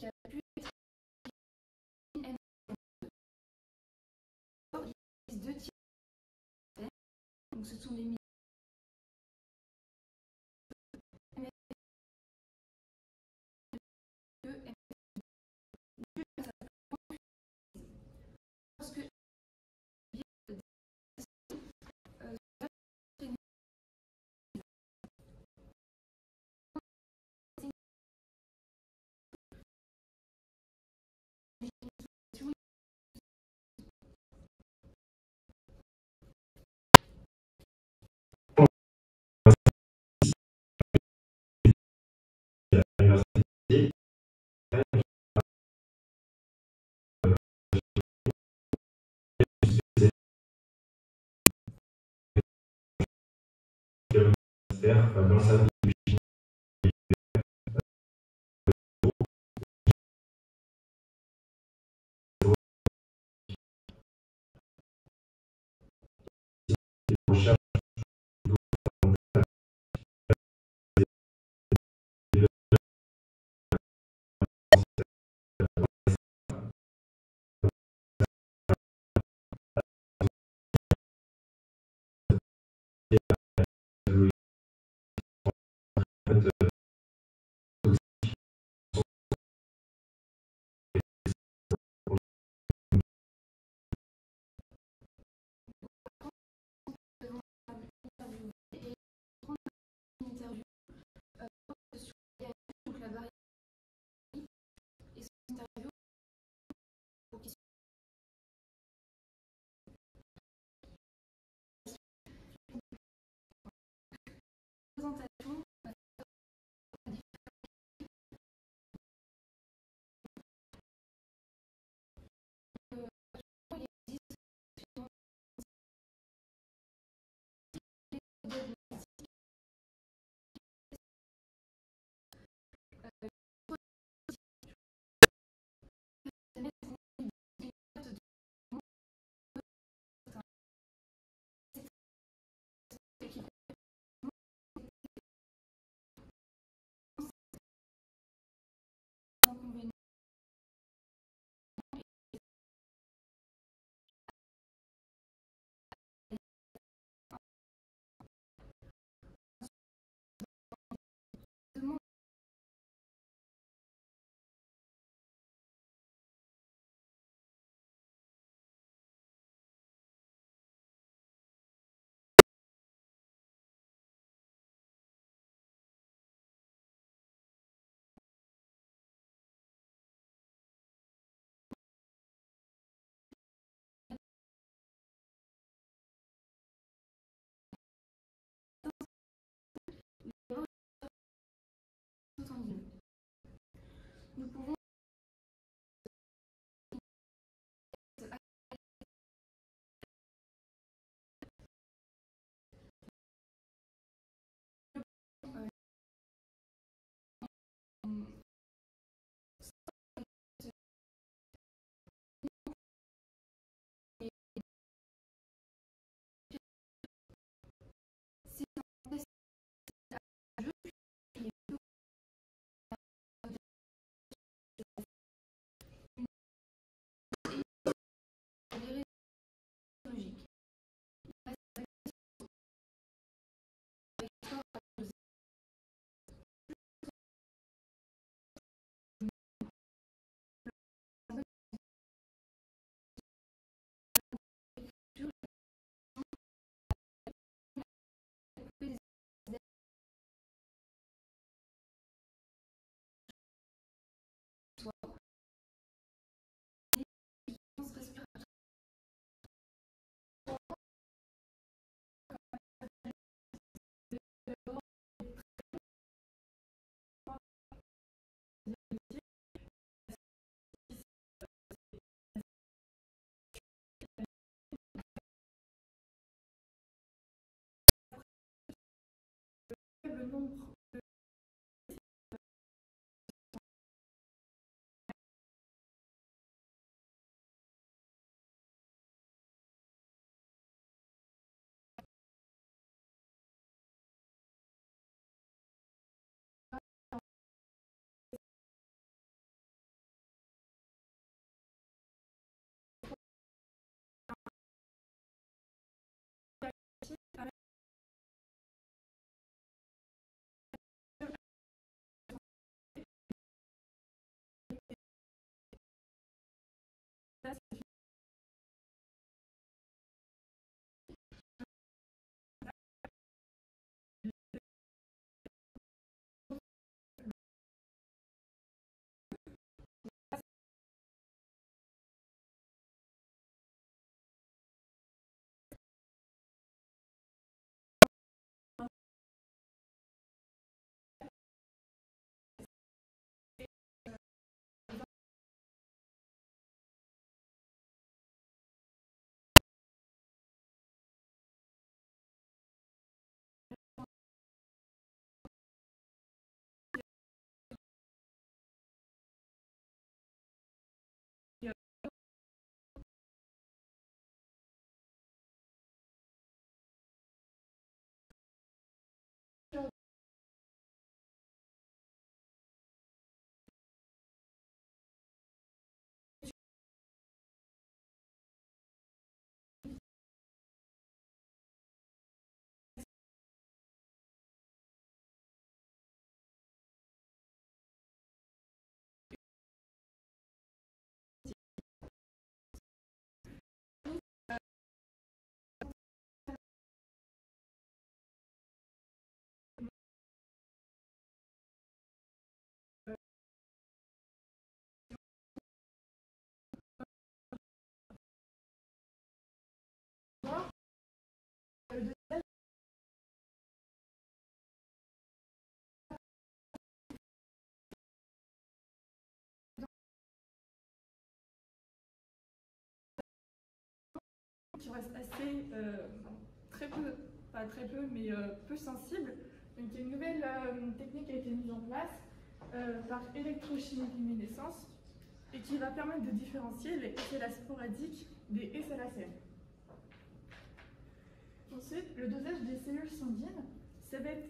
qui a pu être il existe deux types de peines. Donc ce sont les mineurs parce que dans sa vie de recherche reste assez, très peu, pas très peu, mais peu sensible. Donc il y a une nouvelle technique qui a été mise en place par électrochimiluminescence et qui va permettre de différencier les SLA sporadiques des SLA-CM. Ensuite, le dosage des cellules sanguines, ça va être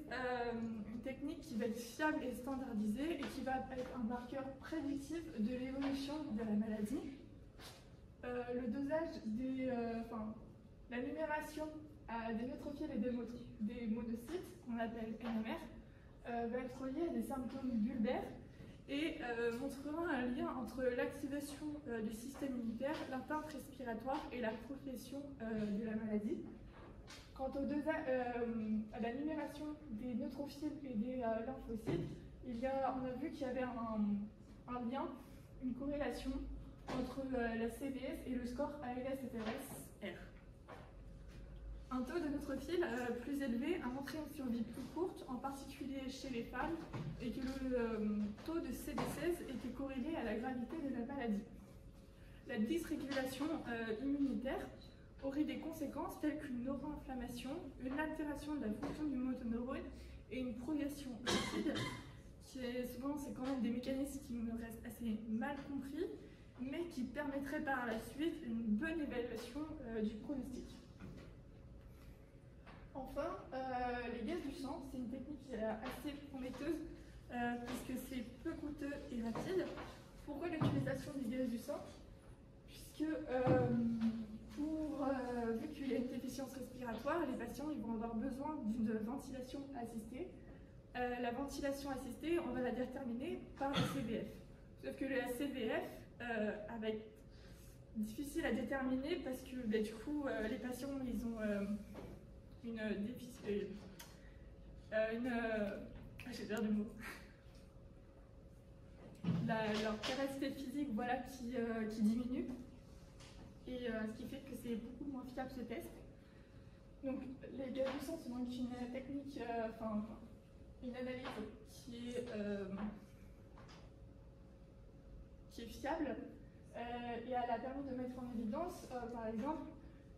une technique qui va être fiable et standardisée et qui va être un marqueur prédictif de l'évolution de la maladie. Le dosage la numération des neutrophiles et des monocytes, qu'on appelle NMR, va être reliée à des symptômes bulbaires et montrera un lien entre l'activation du système immunitaire, l'atteinte respiratoire et la progression de la maladie. Quant à la numération des neutrophiles et des lymphocytes, on a vu qu'il y avait un lien, une corrélation entre la CVS et le score ALS-FRS-R. Un taux de neutrophile plus élevé a montré une survie plus courte, en particulier chez les femmes, et que le taux de CD16 était corrélé à la gravité de la maladie. La dysrégulation immunitaire aurait des conséquences telles qu'une neuroinflammation, une altération de la fonction du motoneurone et une progression rapide, qui est souvent c'est quand même des mécanismes qui me restent assez mal compris, mais qui permettraient par la suite une bonne évaluation du pronostic. Enfin, les gaz du sang, c'est une technique assez prometteuse puisque c'est peu coûteux et rapide. Pourquoi l'utilisation des gaz du sang? Puisque vu qu'il y a une déficience respiratoire, les patients ils vont avoir besoin d'une ventilation assistée. La ventilation assistée, on va la déterminer par la CVF. Sauf que la CVF va être difficile à déterminer parce que du coup, les patients ils ont une déficience. J'ai perdu le mot. Leur capacité physique voilà, qui diminue. Et ce qui fait que c'est beaucoup moins fiable ce test. Donc les gaz du sang, c'est donc une technique, une analyse qui est fiable et elle a permis de mettre en évidence, par exemple,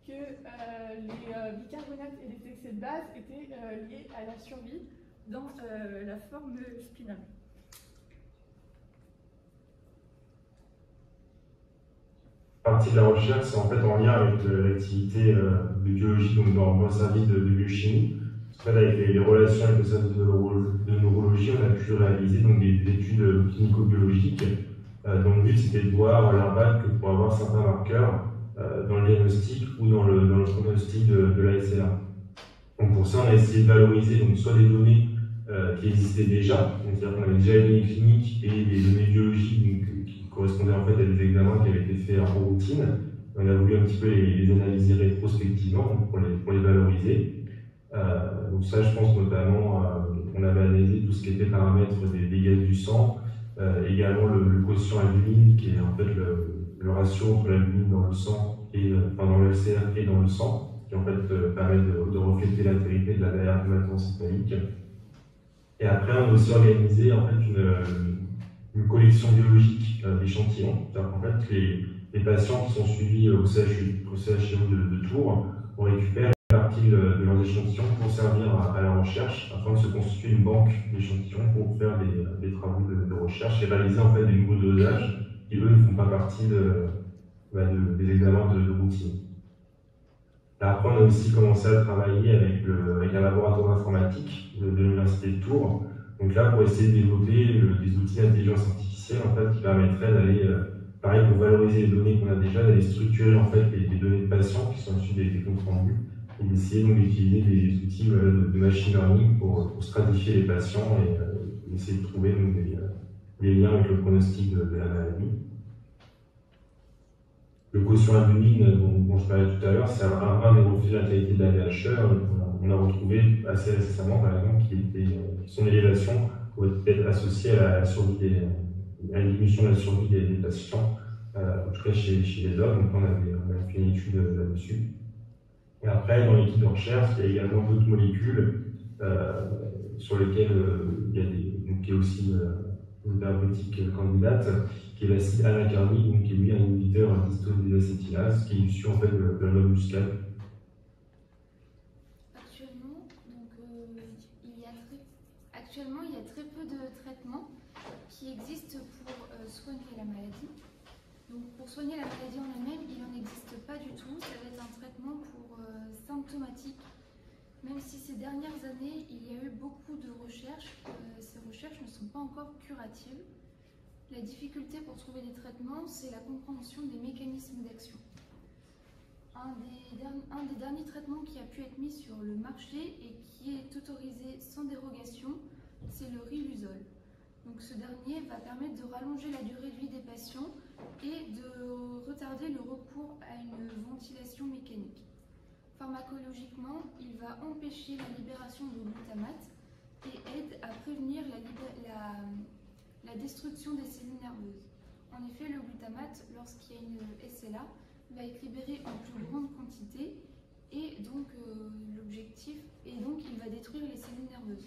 que les bicarbonates et les excès de base étaient liés à la survie dans la forme spinale. Partie de la recherche, c'est en fait en lien avec l'activité de biologie, donc dans le service de biochimie. En fait, avec les relations avec le service de neurologie, on a pu réaliser donc, des études clinico-biologiques dont le but c'était de voir l'impact que pourraient avoir certains marqueurs dans le diagnostic ou dans le pronostic de la SLA. Donc pour ça, on a essayé de valoriser donc, soit des données qui existaient déjà, c'est-à-dire qu'on avait déjà les données cliniques et des données biologiques donc, qui correspondaient en fait à des examens qui avaient été faits en routine. On a voulu un petit peu les analyser rétrospectivement donc pour les valoriser. Donc ça, je pense notamment, on avait analysé tout ce qui était paramètres des gaz du sang, également le quotient albumine, qui est en fait le ratio entre l'albumine dans le sang et dans le LCR et dans le sang, qui en fait permet de refléter l'altérité de la barrière hémato-encéphalique. Et après, on a aussi organisé en fait une collection biologique d'échantillons. C'est-à-dire qu'en fait, les patients qui sont suivis au CHU de Tours, on récupère une partie de leurs échantillons pour servir à la recherche, afin de se constituer une banque d'échantillons pour faire des travaux de recherche et réaliser en fait des nouveaux dosages qui, eux, ne font pas partie des examens de routine. Là, après, on a aussi commencé à travailler avec un laboratoire d'informatique de l'Université de Tours. Donc là, pour essayer de développer des outils d'intelligence artificielle en fait, qui permettraient d'aller, pareil, pour valoriser les données qu'on a déjà, d'aller structurer en fait les données de patients qui sont issues des comptes rendus et d'essayer donc d'utiliser des outils de machine learning pour stratifier les patients et essayer de trouver donc, des liens avec le pronostic de la maladie. Le quotient albumine dont je parlais tout à l'heure, c'est un des reflets de la qualité de la VHE. On a retrouvé assez récemment, par exemple, son élévation pourrait être associée à la diminution de la survie des patients, en tout cas chez les hommes. Donc on a fait une étude là-dessus. Et après, dans l'équipe de recherche, il y a également d'autres molécules sur lesquelles il y a aussi une thérapeutique candidate, qui est l'acide anacardique, donc qui est lui un inhibiteur d'histone des acétylases, qui est issu en fait de la noix de muscade. Actuellement, il y a très peu de traitements qui existent pour soigner la maladie. Donc, pour soigner la maladie en elle-même, il n'en existe pas du tout. Ça va être un traitement pour symptomatique. Même si ces dernières années, il y a eu beaucoup de recherches, ces recherches ne sont pas encore curatives. La difficulté pour trouver des traitements, c'est la compréhension des mécanismes d'action. Un des derniers traitements qui a pu être mis sur le marché et qui est autorisé sans dérogation, c'est le Riluzole. Donc ce dernier va permettre de rallonger la durée de vie des patients et de retarder le recours à une ventilation mécanique. Pharmacologiquement, il va empêcher la libération de glutamate et aide à prévenir la destruction des cellules nerveuses. En effet, le glutamate, lorsqu'il y a une SLA, va être libéré en plus grande quantité et donc il va détruire les cellules nerveuses.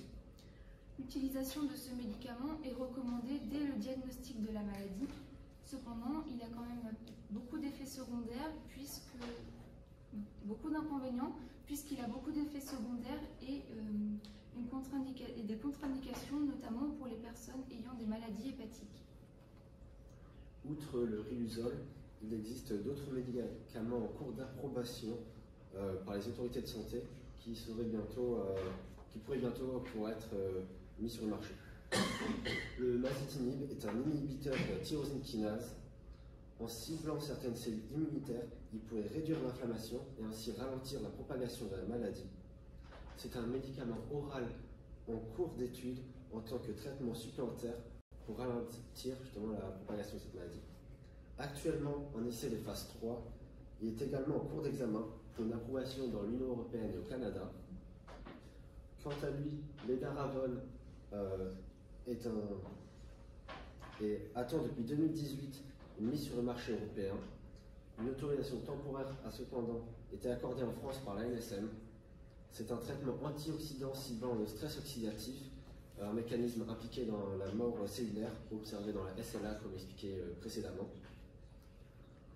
L'utilisation de ce médicament est recommandée dès le diagnostic de la maladie. Cependant, il a quand même beaucoup d'effets secondaires, beaucoup d'inconvénients, puisqu'il a beaucoup d'effets secondaires et des contre-indications, notamment pour les personnes ayant des maladies hépatiques. Outre le Riluzole, il existe d'autres médicaments en cours d'approbation par les autorités de santé qui pourraient bientôt être mis sur le marché. Le masitinib est un inhibiteur de la tyrosine kinase. En ciblant certaines cellules immunitaires, il pourrait réduire l'inflammation et ainsi ralentir la propagation de la maladie. C'est un médicament oral en cours d'étude en tant que traitement supplémentaire pour ralentir justement la propagation de cette maladie. Actuellement, en essai de phase 3, il est également en cours d'examen pour une approbation dans l'Union européenne et au Canada. Quant à lui, l'edaravone attend depuis 2018 une mise sur le marché européen. Une autorisation temporaire a cependant été accordée en France par l'ANSM. C'est un traitement antioxydant ciblant le stress oxydatif, un mécanisme impliqué dans la mort cellulaire observé dans la SLA comme expliqué précédemment.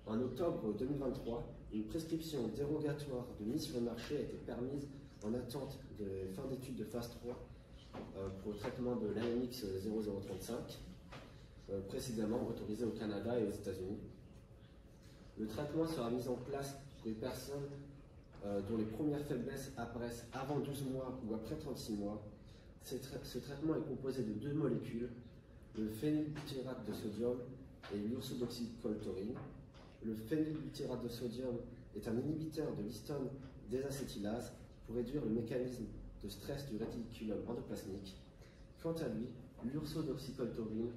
En octobre 2023, une prescription dérogatoire de mise sur le marché a été permise en attente de fin d'études de phase 3 pour le traitement de l'AMX 0035, précédemment autorisé au Canada et aux États-Unis. Le traitement sera mis en place pour les personnes dont les premières faiblesses apparaissent avant 12 mois ou après 36 mois. Ce traitement est composé de deux molécules, le phénylbutyrate de sodium et l'ursodoxycoltorine. Le phénylbutyrate de sodium est un inhibiteur de l'histone désacétylase pour réduire le mécanisme de stress du réticulum endoplasmique. Quant à lui, l'ursodoxycoltorine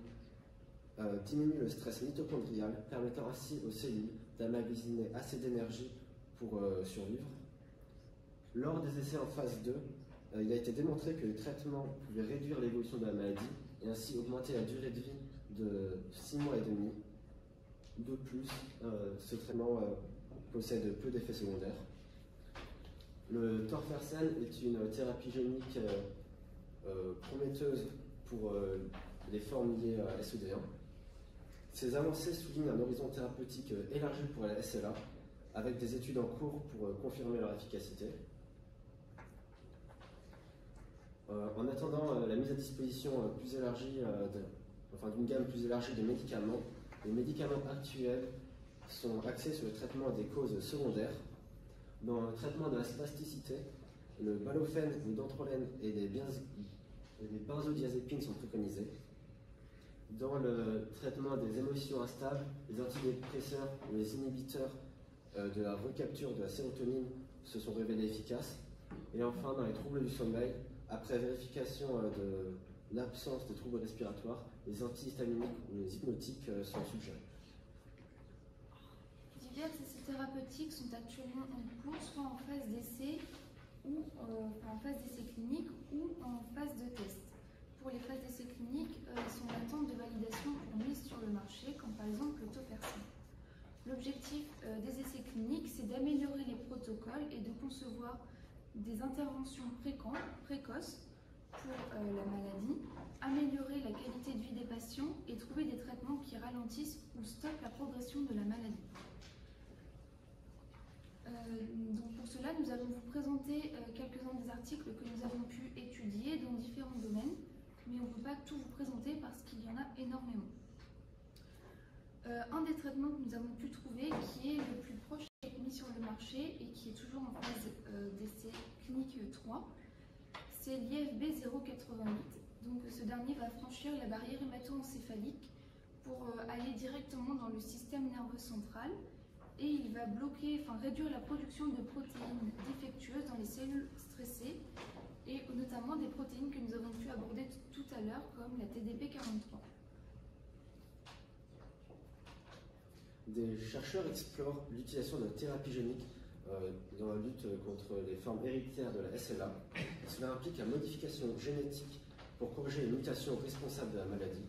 diminue le stress mitochondrial, permettant ainsi aux cellules d'emmagasiner assez d'énergie pour survivre. Lors des essais en phase 2, il a été démontré que le traitement pouvait réduire l'évolution de la maladie et ainsi augmenter la durée de vie de 6 mois et demi. De plus, ce traitement possède peu d'effets secondaires. Le Tofersen est une thérapie génique prometteuse pour les formes liées à SOD1. Ces avancées soulignent un horizon thérapeutique élargi pour la SLA, avec des études en cours pour confirmer leur efficacité. En attendant la mise à disposition plus élargie, d'une gamme plus élargie de médicaments, les médicaments actuels sont axés sur le traitement des causes secondaires. Dans le traitement de la spasticité, le balophène, le dantrolène et les benzodiazépines sont préconisés. Dans le traitement des émotions instables, les antidépresseurs ou les inhibiteurs de la recapture de la sérotonine se sont révélés efficaces. Et enfin, dans les troubles du sommeil, après vérification de l'absence de troubles respiratoires, les antihistaminiques ou les hypnotiques sont suggérés. Diverses essais thérapeutiques sont actuellement en cours, soit en phase d'essai ou en phase d'essai clinique ou en phase de test. Pour les phases d'essai cliniques, ils sont en attente de validation pour mise sur le marché, comme par exemple le Tofersen. L'objectif des essais cliniques, c'est d'améliorer les protocoles et de concevoir des interventions précoces pour la maladie, améliorer la qualité de vie des patients et trouver des traitements qui ralentissent ou stoppent la progression de la maladie. Donc pour cela, nous allons vous présenter quelques-uns des articles que nous avons pu étudier dans différents domaines, mais on ne peut pas tout vous présenter parce qu'il y en a énormément. Un des traitements que nous avons pu trouver qui est le plus proche d'être mis sur le marché et qui est toujours en phase d'essai clinique 3, c'est l'IFB 088. Donc ce dernier va franchir la barrière hémato-encéphalique pour aller directement dans le système nerveux central et il va réduire la production de protéines défectueuses dans les cellules stressées et notamment des protéines que nous avons pu aborder tout à l'heure comme la TDP43. Des chercheurs explorent l'utilisation de thérapie génique dans la lutte contre les formes héréditaires de la SLA. Cela implique la modification génétique pour corriger les mutations responsables de la maladie.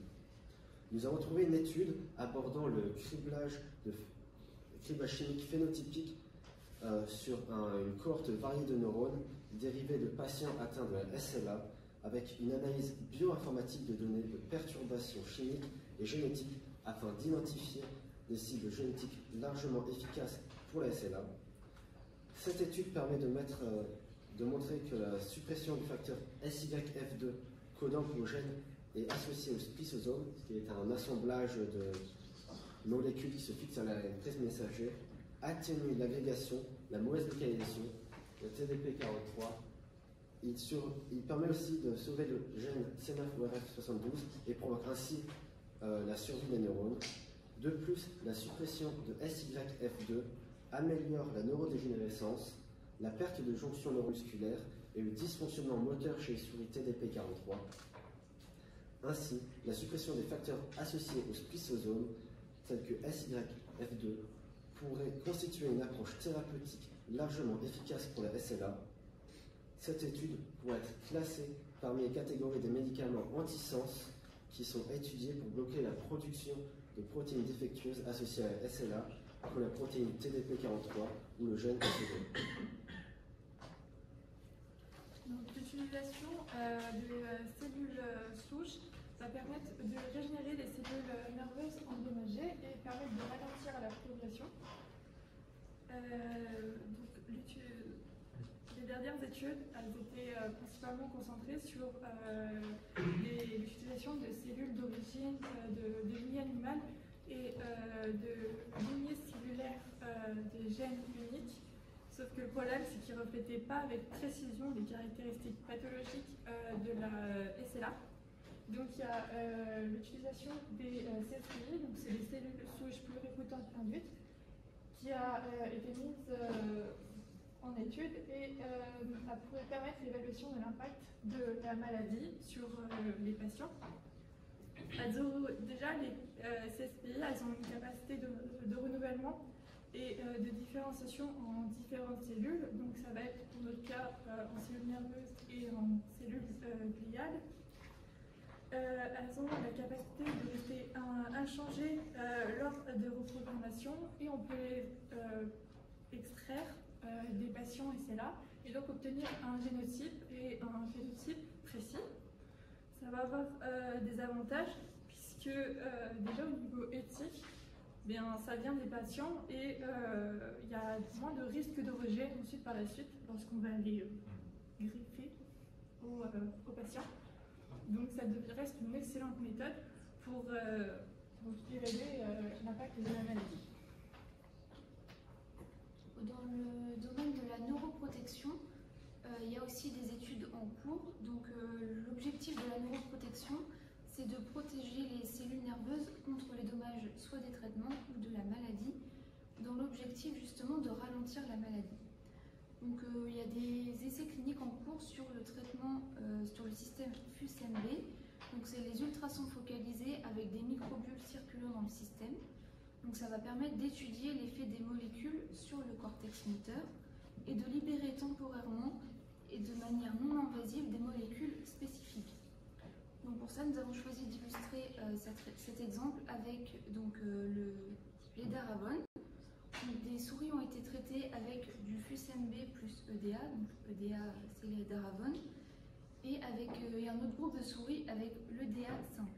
Nous avons trouvé une étude abordant le criblage chimique phénotypique sur une cohorte variée de neurones dérivés de patients atteints de la SLA avec une analyse bioinformatique de données de perturbations chimiques et génétiques afin d'identifier des cibles génétiques largement efficaces pour la SLA. Cette étude permet de montrer que la suppression du facteur SYF2 codant pour le gène est associée au spliceosome, qui est un assemblage de molécules qui se fixent à l'ARN messager, atténue l'agrégation, la mauvaise localisation, le TDP43. Il permet aussi de sauver le gène C9ORF72 et provoque ainsi la survie des neurones. De plus, la suppression de SYF2 améliore la neurodégénérescence, la perte de jonction neuromusculaire et le dysfonctionnement moteur chez les souris TDP43. Ainsi, la suppression des facteurs associés au spliceosome, tels que SYF2, pourrait constituer une approche thérapeutique largement efficace pour la SLA. Cette étude pourrait être classée parmi les catégories des médicaments anti-sens qui sont étudiés pour bloquer la production de protéines défectueuses associées à la SLA, comme la protéine TDP43 ou le gène SOD. L'utilisation des cellules souches va permettre de régénérer les cellules nerveuses endommagées et permettre de ralentir la progression. Les dernières études elles étaient principalement concentrées sur l'utilisation de cellules d'origine de lignées animales et de lignées cellulaires des gènes uniques. Sauf que le problème, c'est qu'ils ne reflétaient pas avec précision les caractéristiques pathologiques de la SLA. Donc il y a l'utilisation des CSPI, donc c'est les cellules souches pluripotent induites, qui a été mise en étude et ça pourrait permettre l'évaluation de l'impact de la maladie sur les patients. Déjà, les CSPI, elles ont une capacité de renouvellement et de différenciation en différentes cellules. Donc ça va être pour notre cas en cellules nerveuses et en cellules gliales. Elles ont la capacité de rester inchangées lors de reprogrammation et on peut les extraire des patients SLA et donc obtenir un génotype et un phénotype précis. Ça va avoir des avantages puisque déjà au niveau éthique, bien, ça vient des patients et il y a moins de risque de rejet ensuite par la suite lorsqu'on va les greffer aux patients. Donc ça reste une excellente méthode pour évaluer l'impact de la maladie. Dans le domaine de la neuroprotection, il y a aussi des études en cours. Donc l'objectif de la neuroprotection, c'est de protéger les cellules nerveuses contre les dommages soit des traitements ou de la maladie, dans l'objectif justement de ralentir la maladie. Donc il y a des essais cliniques en cours sur le traitement sur le système FUS-MB. Donc c'est les ultrasons focalisés avec des microbules circulant dans le système. Donc ça va permettre d'étudier l'effet des molécules sur le cortex moteur et de libérer temporairement et de manière non invasive des molécules spécifiques. Donc pour ça, nous avons choisi d'illustrer cet exemple avec l'édaravone. Des souris ont été traitées avec du FUS-MB plus EDA, donc EDA c'est l'édaravone, et et un autre groupe de souris avec l'EDA simple.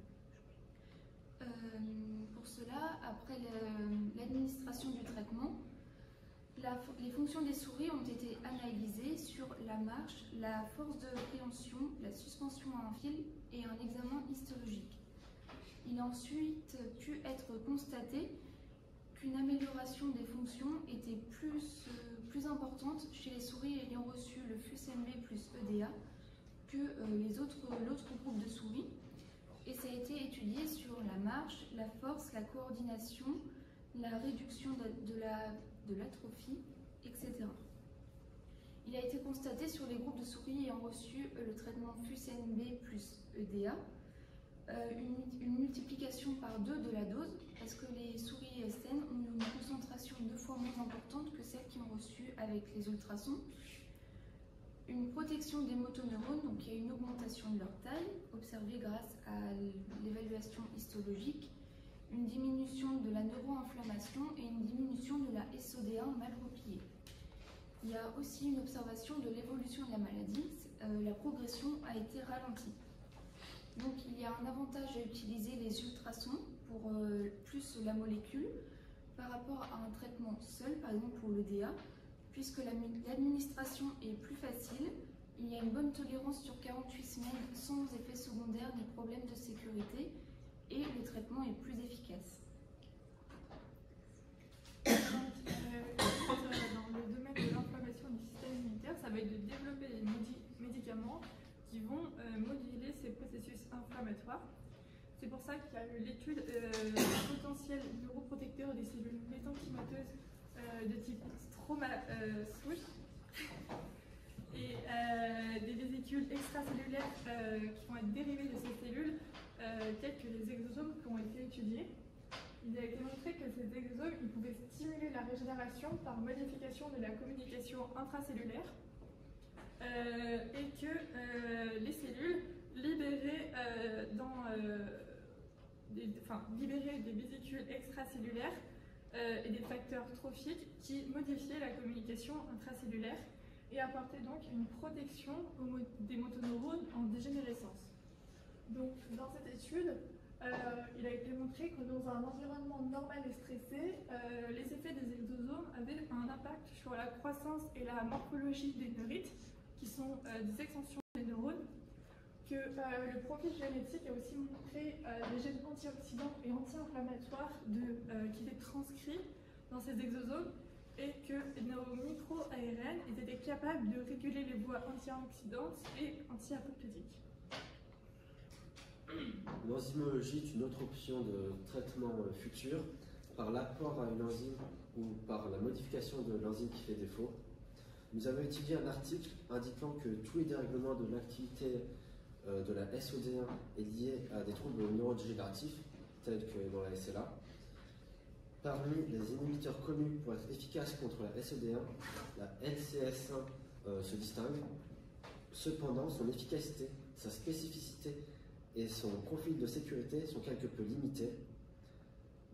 Pour cela, après l'administration du traitement, les fonctions des souris ont été analysées sur la marche, la force de préhension, la suspension à un fil et un examen histologique. Il a ensuite pu être constaté qu'une amélioration des fonctions était plus importante chez les souris ayant reçu le FUS-NV plus EDA que l'autre groupe de souris. Et ça a été étudié sur la marche, la force, la coordination, la réduction de l'atrophie, etc. Il a été constaté sur les groupes de souris ayant reçu le traitement FUS-NV plus EDA une multiplication par 2 de la dose, parce que les souris ESN ont une concentration 2 fois moins importante que celles qui ont reçu avec les ultrasons. Une protection des motoneurones, donc il y a une augmentation de leur taille, observée grâce à l'évaluation histologique, une diminution de la neuroinflammation et une diminution de la SOD1 mal repliée. Il y a aussi une observation de l'évolution de la maladie, la progression a été ralentie. Donc il y a un avantage à utiliser les ultrasons pour plus la molécule par rapport à un traitement seul, par exemple pour l'EDA, puisque l'administration est plus facile, il y a une bonne tolérance sur 48 semaines sans effets secondaires ni problèmes de sécurité et le traitement est plus efficace. Dans le domaine de l'inflammation du système immunitaire, ça va être de développer des médicaments qui vont moduler ces processus inflammatoires. C'est pour ça qu'il y a eu l'étude potentiel neuroprotecteur des cellules mésenchymateuses de type stroma-Switch et des vésicules extracellulaires qui vont être dérivées de ces cellules, telles que les exosomes qui ont été étudiés. Il a été montré que ces exosomes pouvaient stimuler la régénération par modification de la communication intracellulaire et que les cellules libéraient des vésicules extracellulaires et des facteurs trophiques qui modifiaient la communication intracellulaire et apportaient donc une protection des motoneurones en dégénérescence. Donc, dans cette étude, il a été montré que dans un environnement normal et stressé, les effets des exosomes avaient un impact sur la croissance et la morphologie des neurites, qui sont des extensions des neurones, que le profil génétique a aussi montré des gènes antioxydants et anti-inflammatoires qui étaient transcrits dans ces exosomes et que nos micro-ARN étaient capables de réguler les voies antioxydantes et anti-apoptotiques. L'enzymologie est une autre option de traitement futur par l'apport à une enzyme ou par la modification de l'enzyme qui fait défaut. Nous avons étudié un article indiquant que tous les dérèglements de l'activité de la SOD1 est lié à des troubles neurodégénératifs, tels que dans la SLA. Parmi les inhibiteurs connus pour être efficaces contre la SOD1, la LCS1 se distingue. Cependant, son efficacité, sa spécificité et son profil de sécurité sont quelque peu limités.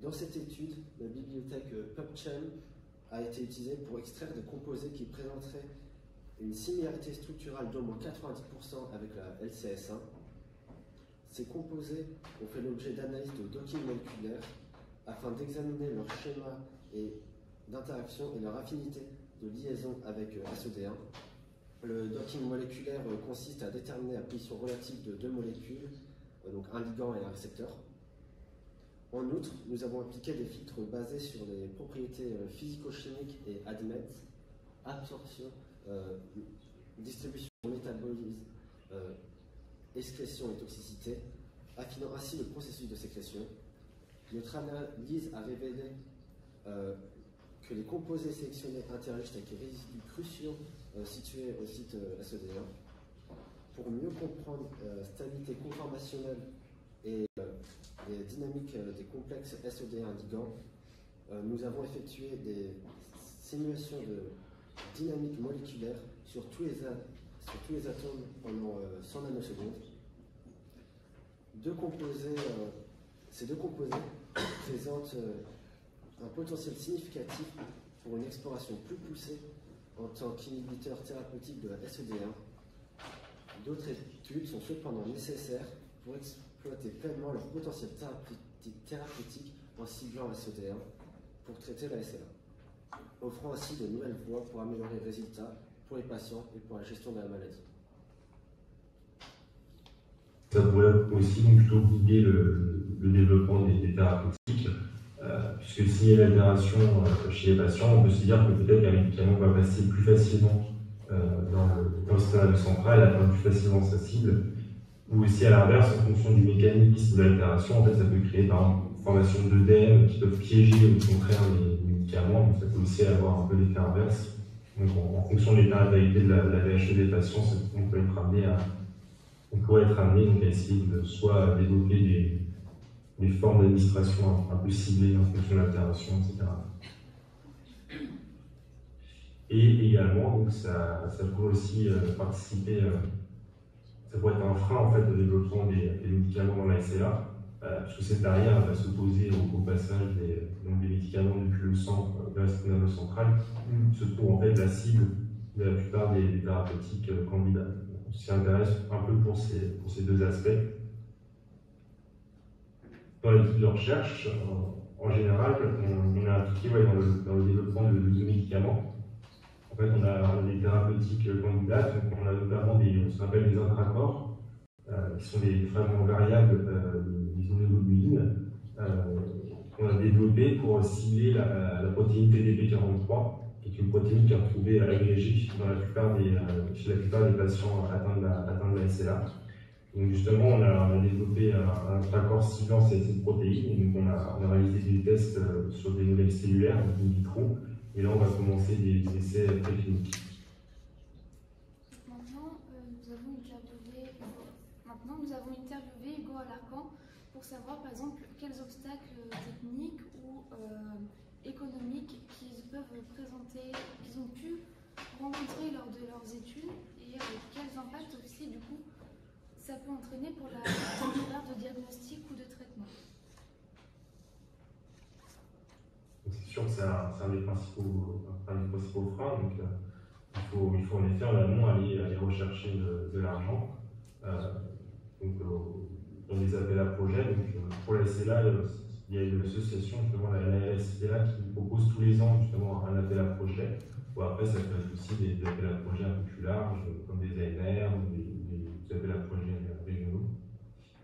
Dans cette étude, la bibliothèque PubChem a été utilisée pour extraire des composés qui présenteraient une similarité structurale d'au moins 90% avec la LCS1. Ces composés ont fait l'objet d'analyses de docking moléculaire afin d'examiner leur schéma d'interaction et leur affinité de liaison avec SOD1. Le docking moléculaire consiste à déterminer la position relative de deux molécules, donc un ligand et un récepteur. En outre, nous avons appliqué des filtres basés sur les propriétés physico-chimiques et ADMET, absorption, distribution, métabolisme, excrétion et toxicité, affinant ainsi le processus de sécrétion. Notre analyse a révélé que les composés sélectionnés interagissent avec les résidus cruciaux situés au site SOD1. Pour mieux comprendre stabilité conformationnelle et les dynamiques des complexes SOD1 ligand, nous avons effectué des simulations de dynamique moléculaire sur tous les atomes pendant 100 nanosecondes. Ces deux composés présentent un potentiel significatif pour une exploration plus poussée en tant qu'inhibiteur thérapeutique de la SOD1. D'autres études sont cependant nécessaires pour exploiter pleinement leur potentiel thérapeutique en ciblant la SOD1 pour traiter la SLA, offrant ainsi de nouvelles voies pour améliorer les résultats pour les patients et pour la gestion de la maladie. Ça pourrait aussi donc plutôt guider le développement des thérapeutiques, puisque s'il y a l'altération chez les patients, on peut se dire que peut-être qu'un médicament va passer plus facilement dans le système central, atteindre plus facilement sa cible, ou aussi à l'inverse, en fonction du mécanisme de l'altération, en fait, ça peut créer par exemple une formation d'œdèmes qui peuvent piéger au contraire les médicaments, donc ça peut aussi avoir un peu l'effet inverse. Donc en fonction de l'état de la VHE des patients, on pourrait être amené donc, à essayer de soit développer des formes d'administration un peu ciblées en fonction de l'altération, etc. Et également, donc, ça pourrait aussi participer, ça pourrait être un frein en fait, au développement des médicaments dans la SLA, puisque cette barrière va s'opposer au passage des médicaments depuis le centre vers le système nerveux central, où se trouve en fait la cible de la plupart des thérapeutiques candidats. On s'y intéresse un peu pour ces deux aspects. Dans l'étude de recherche, en général, on est impliqué dans le développement de médicaments. En fait, on a des thérapeutiques candidates, donc on a notamment ce qu'on appelle des intracorps, qui sont des fragments variables des immunoglobulines, qu'on a développés pour cibler la protéine TDP43, qui est une protéine qui est retrouvée agrégée chez la plupart des patients atteints de la SLA. Donc justement, on a développé un intracorps ciblant cette protéine, et donc on a réalisé des tests sur des modèles cellulaires, donc in vitro, et là on va commencer des essais précliniques. Maintenant, nous avons interviewé Hugo Alarcon pour savoir par exemple quels obstacles techniques ou économiques qu'ils peuvent présenter, qu'ils ont pu rencontrer lors de leurs études et quels impacts aussi du coup ça peut entraîner pour la carrière de diagnostic ou de traitement. C'est sûr que c'est un des principaux freins, donc il faut en effet en amont aller rechercher de l'argent. Dans les appels à projets, pour la SLA, il y a une association, justement la SLA, qui propose tous les ans justement un appel à projet. Ou après, ça peut être aussi des appels à projets un peu plus larges, comme des ANR ou des appels à projets régionaux.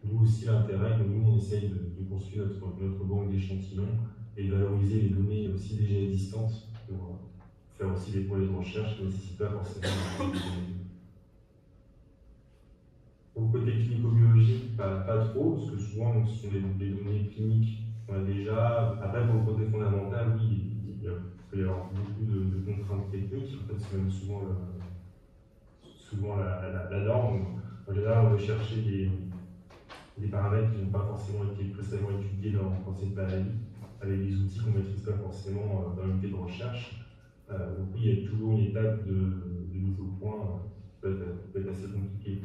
Nous aussi, l'intérêt, nous on essaye de construire notre banque d'échantillons et de valoriser les données aussi déjà existantes pour faire aussi des projets de recherche qui ne nécessitent pas forcément des données. Au côté clinico-biologique, pas trop, parce que souvent ce sont des données cliniques qu'on a déjà. Après, pour le côté fondamental, oui, il peut y avoir beaucoup de contraintes techniques. En fait, c'est même souvent la norme. En général, on va chercher des paramètres qui n'ont pas forcément été précédemment étudiés dans cette maladie, avec des outils qu'on ne maîtrise pas forcément dans l'unité de recherche. Donc oui, il y a toujours une étape de mise au point qui peut être assez compliquée.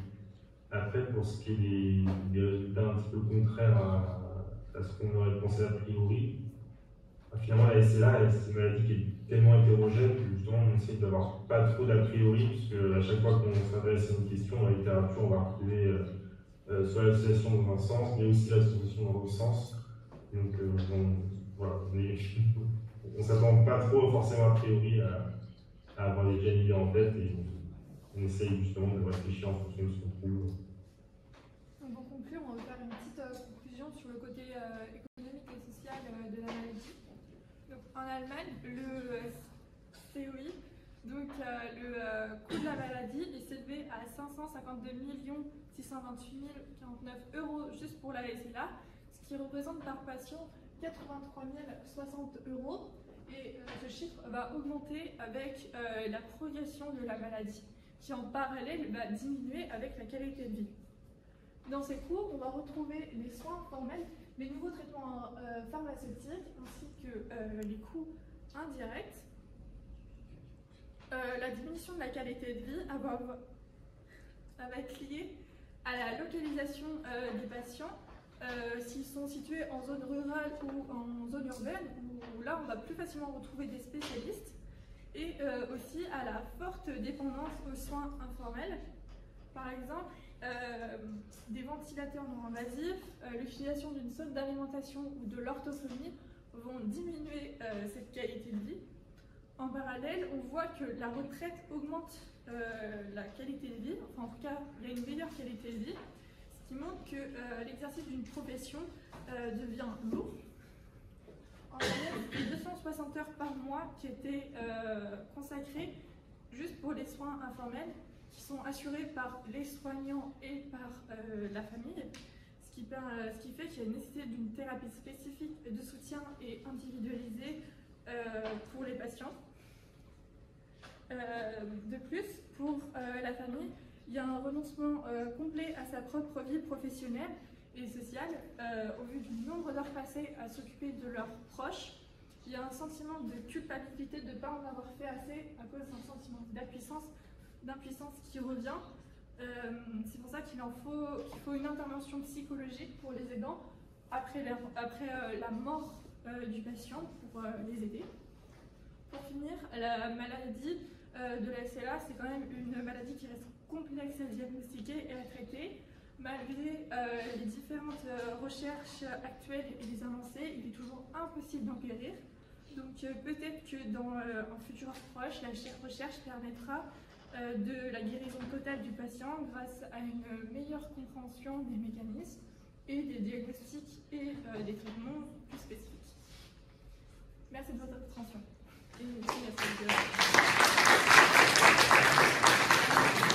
Après, pour ce qui est des résultats un petit peu contraires à ce qu'on aurait pensé a priori, finalement la SLA, c'est une maladie qui est tellement hétérogène que justement on essaie d'avoir pas trop d'a priori, puisque à chaque fois qu'on s'intéresse à une question, dans la littérature, on va retrouver soit l'association dans un sens, mais aussi l'association dans l'autre sens. Donc voilà, on ne s'attend pas trop forcément a priori à avoir déjà une idée en tête, et on essaye justement de réfléchir en fonction de ce qu'on trouve. Pour conclure, on va faire une petite conclusion sur le côté économique et social de la maladie. Donc, en Allemagne, le COI, donc le coût de la maladie est élevé à 552 628 049 € juste pour la SLA, ce qui représente par patient 83 060 €. Et ce chiffre va augmenter avec la progression de la maladie, qui en parallèle va diminuer avec la qualité de vie. Dans ces cours, on va retrouver les soins formels, les nouveaux traitements pharmaceutiques, ainsi que les coûts indirects. La diminution de la qualité de vie va être liée à la localisation des patients, s'ils sont situés en zone rurale ou en zone urbaine, où là on va plus facilement retrouver des spécialistes, et aussi à la forte dépendance aux soins informels. Par exemple, des ventilateurs non invasifs, l'utilisation d'une sonde d'alimentation ou de l'orthosomie vont diminuer cette qualité de vie. En parallèle, on voit que la retraite augmente la qualité de vie, enfin en tout cas, il y a une meilleure qualité de vie, ce qui montre que l'exercice d'une profession devient lourd. En moyenne, c'est 260 heures par mois qui étaient consacrées juste pour les soins informels, qui sont assurés par les soignants et par la famille, ce qui fait qu'il y a une nécessité d'une thérapie spécifique de soutien et individualisée pour les patients. De plus, pour la famille, il y a un renoncement complet à sa propre vie professionnelle et sociale. Au vu du nombre d'heures passées à s'occuper de leurs proches, il y a un sentiment de culpabilité de ne pas en avoir fait assez à cause d'un sentiment d'impuissance qui revient. C'est pour ça qu'il faut une intervention psychologique pour les aidants après la mort du patient pour les aider. Pour finir, la maladie de la SLA, c'est quand même une maladie qui reste complexe à diagnostiquer et à traiter. Malgré les différentes recherches actuelles et les avancées, il est toujours impossible d'en guérir. Donc peut-être que dans un futur proche, la recherche permettra de la guérison totale du patient grâce à une meilleure compréhension des mécanismes et des diagnostics et des traitements plus spécifiques. Merci de votre attention. Et merci.